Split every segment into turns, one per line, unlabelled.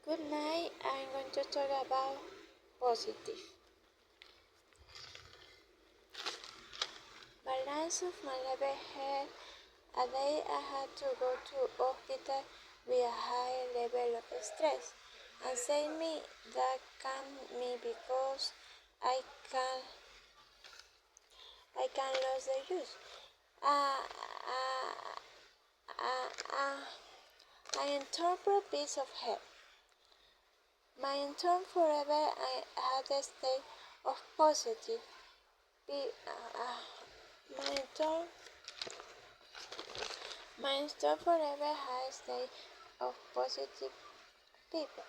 Good night. I'm going to talk about positive. Balance of my level had a day I had to go to hospital with a high level of stress and say me that calmed me because I can lose the use. Uh, uh, uh, uh, an entire piece of head. My intern forever I had a state of positive. My intern, my intern forever had a state of positive people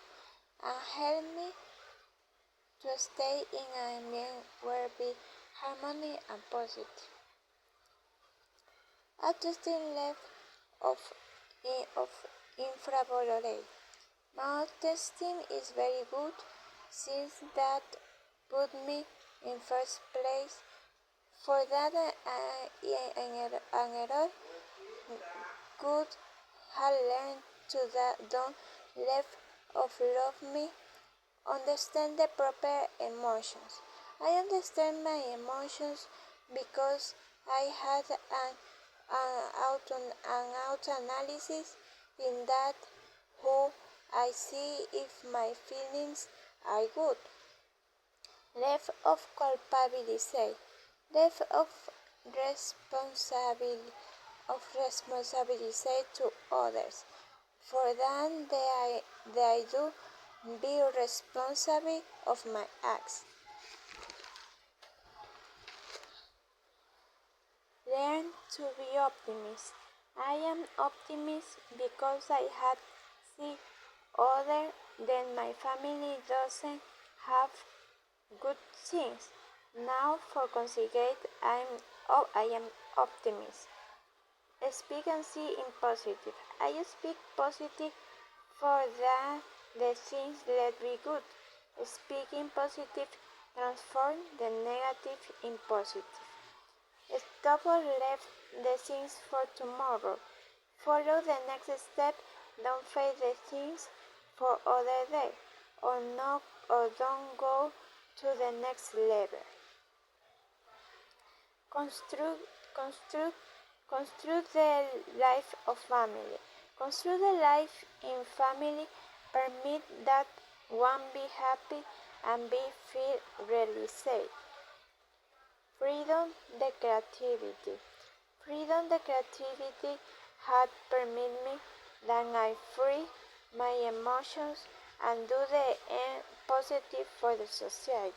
and helped me to stay in an environment where be harmony and positive. Adjusting left of infravalorate. My testing is very good since that put me in first place. For that an error could have learned to that don't left of love me. Understand the proper emotions. I understand my emotions because I had an auto analysis in that who I see if my feelings are good. Left of culpability, left of responsibility to others. For then they do be responsible of my acts. Learn to be optimist. I am optimist because I had see other than my family doesn't have good things. Now for consequent I am optimist. Speak and see in positive. I speak positive for that the things let be good. Speaking positive transform the negative in positive. Stop or left the things for tomorrow. Follow the next step. Don't face the things for other day. Or no, or don't go to the next level. Construct the life of family. Construct the life in family. Permit that one be happy and be feel realized. Freedom the creativity. Freedom the creativity had permit me that I free my emotions and do the positive for the society.